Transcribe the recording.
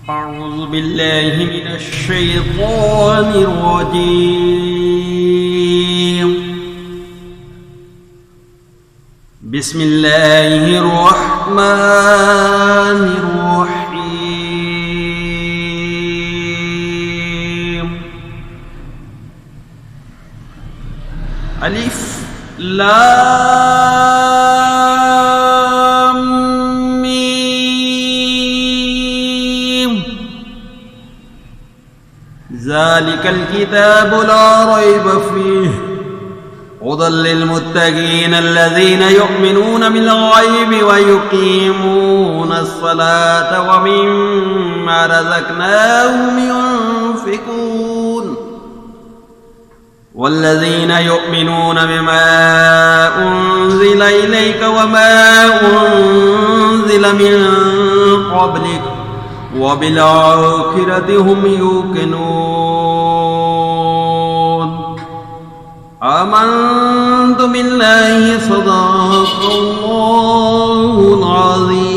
أعوذ بالله من الشيطان الرجيم. بسم الله الرحمن الرحيم. ألف لام ميم. ذلك الكتاب لا ريب فيه هدى للمتقين الذين يؤمنون بالغيب ويقيمون الصلاة ومما رزقناهم ينفقون والذين يؤمنون بما أنزل إليك وما أنزل من قبلك وبالآخرة هم يوقنون. آمنت بالله صدق الله العظيم.